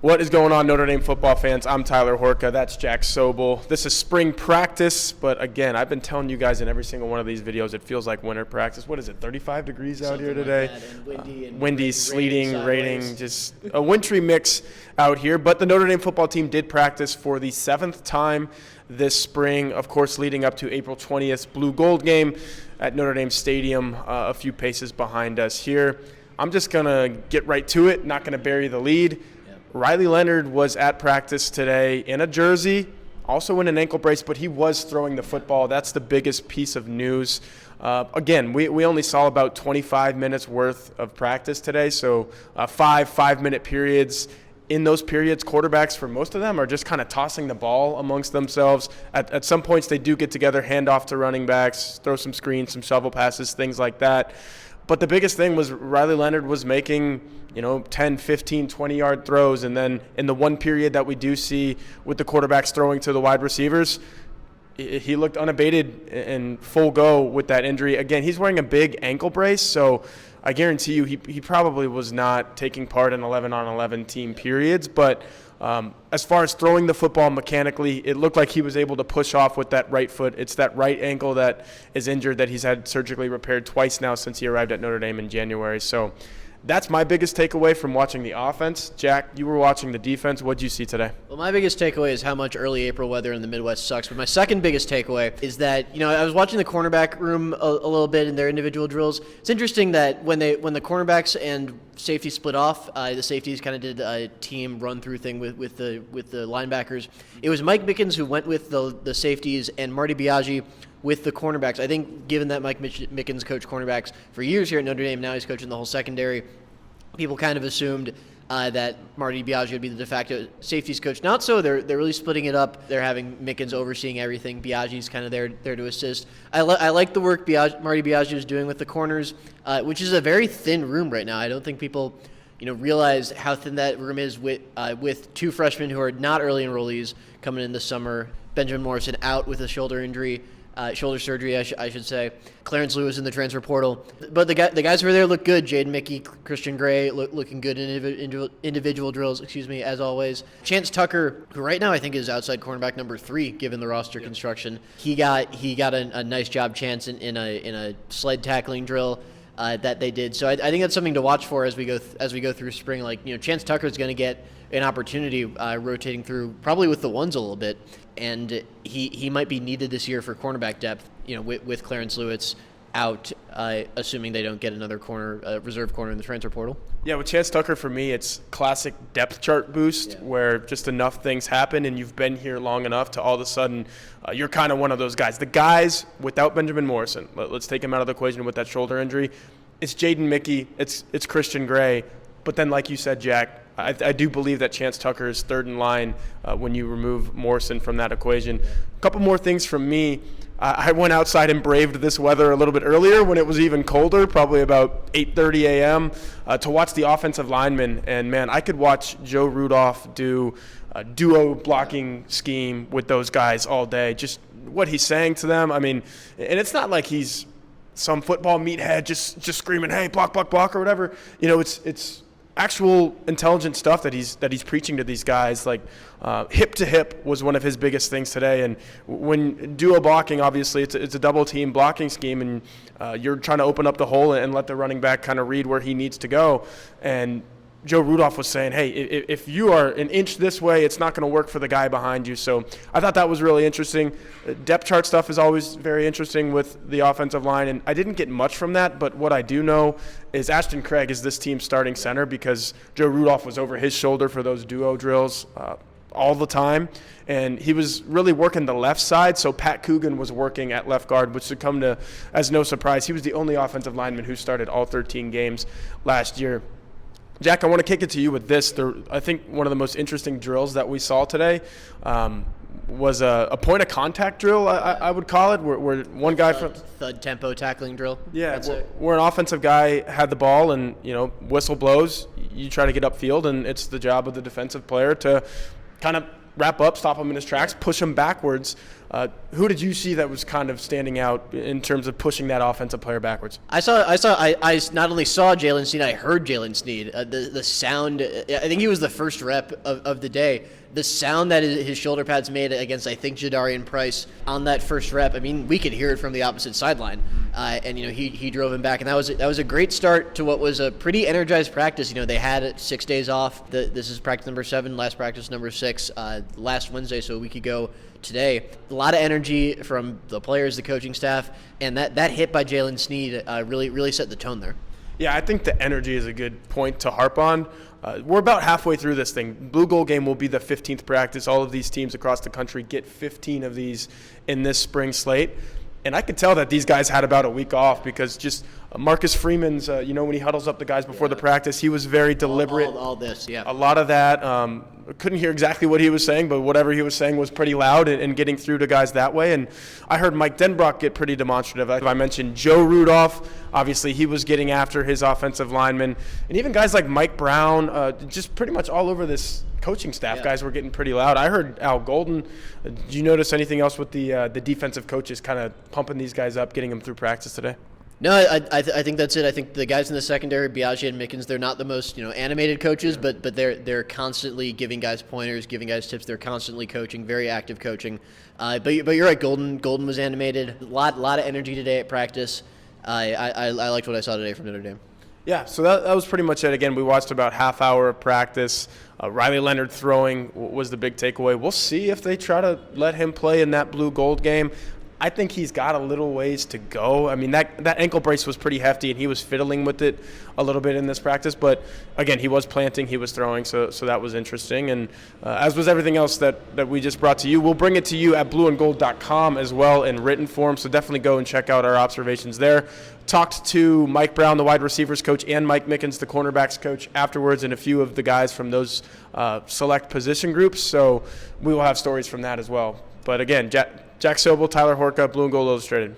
What is going on, Notre Dame football fans? I'm Tyler Horka. That's Jack Sobel. This is spring practice, but again, I've been telling you guys in every single one of these videos, it feels like winter practice. What is it, 35 degrees out here today? Like and windy, sleeting, raining, just a wintry mix out here. But the Notre Dame football team did practice for the 7th time this spring, of course, leading up to April 20th blue-gold game at Notre Dame Stadium, a few paces behind us here. I'm just going to get right to it, not going to bury the lead. Riley Leonard was at practice today in a jersey, also in an ankle brace, but he was throwing the football. That's the biggest piece of news. Again, we only saw about 25 minutes worth of practice today, so five-minute periods. In those periods, quarterbacks, for most of them, are just kind of tossing the ball amongst themselves. At some points, they do get together, hand off to running backs, throw some screens, some shovel passes, things like that. But the biggest thing was Riley Leonard was making, 10, 15, 20-yard throws. And then in the one period that we do see with the quarterbacks throwing to the wide receivers, he looked unabated and full go with that injury. Again, he's wearing a big ankle brace, so I guarantee you he probably was not taking part in 11-on-11 team periods. But as far as throwing the football mechanically, it looked like he was able to push off with that right foot. It's that right ankle that is injured that he's had surgically repaired twice now since he arrived at Notre Dame in January. So that's my biggest takeaway from watching the offense. Jack, you were watching the defense. What did you see today? Well, my biggest takeaway is how much early April weather in the Midwest sucks. But my second biggest takeaway is that, I was watching the cornerback room a little bit in their individual drills. It's interesting that when the cornerbacks and safety split off, the safeties kind of did a team run-through thing with the linebackers. It was Mike Mickens who went with the safeties and Marty Biagi with the cornerbacks. I think given that Mike Mickens coached cornerbacks for years here at Notre Dame, now he's coaching the whole secondary, people kind of assumed that Marty Biagi would be the de facto safeties coach. Not so. They're really splitting it up. They're having Mickens overseeing everything. Biagi's kind of there to assist. I like the work Marty Biagi is doing with the corners, which is a very thin room right now. I don't think people realize how thin that room is with two freshmen who are not early enrollees coming in this summer. Benjamin Morrison out with a shoulder injury. Shoulder surgery, I should say. Clarence Lewis in the transfer portal. But the guys over there look good. Jaden Mickey, Christian Gray looking good in individual drills, as always. Chance Tucker, who right now I think is outside cornerback number 3, given the roster construction. He got a nice job, Chance, in a sled tackling drill that they did. So I think that's something to watch for as we go through spring. Chance Tucker is going to get an opportunity rotating through, probably with the ones a little bit, and he might be needed this year for cornerback depth. With Clarence Lewis out, assuming they don't get another reserve corner in the transfer portal. Yeah, with Chance Tucker, for me, it's classic depth chart boost, where just enough things happen and you've been here long enough to all of a sudden you're kind of one of those guys. The guys without Benjamin Morrison, let's take him out of the equation with that shoulder injury. It's Jaden Mickey, it's Christian Gray, but then like you said, Jack, I do believe that Chance Tucker is third in line when you remove Morrison from that equation. A couple more things from me. I went outside and braved this weather a little bit earlier when it was even colder, probably about 8:30 a.m., to watch the offensive linemen. And, man, I could watch Joe Rudolph do a duo blocking scheme with those guys all day, just what he's saying to them. I mean, and it's not like he's some football meathead just screaming, hey, block, block, block, or whatever. It's actual intelligent stuff that he's preaching to these guys. Like hip to hip was one of his biggest things today. And when duo blocking, obviously it's a double team blocking scheme, and you're trying to open up the hole and let the running back kind of read where he needs to go. And Joe Rudolph was saying, hey, if you are an inch this way, it's not going to work for the guy behind you. So I thought that was really interesting. Depth chart stuff is always very interesting with the offensive line, and I didn't get much from that, but what I do know is Ashton Craig is this team's starting center because Joe Rudolph was over his shoulder for those duo drills all the time, and he was really working the left side, so Pat Coogan was working at left guard, which should come to as no surprise. He was the only offensive lineman who started all 13 games last year. Jack, I want to kick it to you with this. I think one of the most interesting drills that we saw today was a point of contact drill, I would call it, where one guy from thud tempo tackling drill. Yeah, where an offensive guy had the ball and whistle blows, you try to get upfield, and it's the job of the defensive player to kind of wrap up, stop him in his tracks, push him backwards. Who did you see that was kind of standing out in terms of pushing that offensive player backwards? I not only saw Jalen Sneed, I heard Jalen Sneed. The sound, I think he was the first rep of the day. The sound that his shoulder pads made against, I think, Jadarian Price on that first rep, I mean, we could hear it from the opposite sideline. And, he drove him back. And that was a great start to what was a pretty energized practice. They had 6 days off. This is practice number 7, last practice number 6, last Wednesday, so a week ago today. A lot of energy from the players, the coaching staff, and that hit by Jalen Sneed really set the tone there. Yeah, I think the energy is a good point to harp on. We're about halfway through this thing. Blue Gold game will be the 15th practice. All of these teams across the country get 15 of these in this spring slate. And I could tell that these guys had about a week off because just Marcus Freeman's, when he huddles up the guys before the practice, he was very deliberate. All this, yeah. A lot of that. Couldn't hear exactly what he was saying, but whatever he was saying was pretty loud and getting through to guys that way. And I heard Mike Denbrock get pretty demonstrative. I mentioned Joe Rudolph. Obviously, he was getting after his offensive linemen. And even guys like Mike Brown, just pretty much all over this coaching staff, guys were getting pretty loud. I heard Al Golden. Did you notice anything else with the defensive coaches kind of pumping these guys up, getting them through practice today? No, I think that's it. I think the guys in the secondary, Biaggi and Mickens, they're not the most animated coaches, but they're constantly giving guys pointers, giving guys tips. They're constantly coaching, very active coaching. But you're right. Golden was animated. A lot of energy today at practice. I liked what I saw today from Notre Dame. Yeah, so that was pretty much it. Again, we watched about half hour of practice. Riley Leonard throwing was the big takeaway. We'll see if they try to let him play in that blue gold game. I think he's got a little ways to go. I mean, that ankle brace was pretty hefty, and he was fiddling with it a little bit in this practice. But, again, he was planting, he was throwing, so that was interesting. And as was everything else that we just brought to you, we'll bring it to you at blueandgold.com as well in written form. So definitely go and check out our observations there. Talked to Mike Brown, the wide receivers coach, and Mike Mickens, the cornerbacks coach, afterwards, and a few of the guys from those select position groups. So we will have stories from that as well. But, again, Jack Sobel, Tyler Horka, Blue and Gold Illustrated.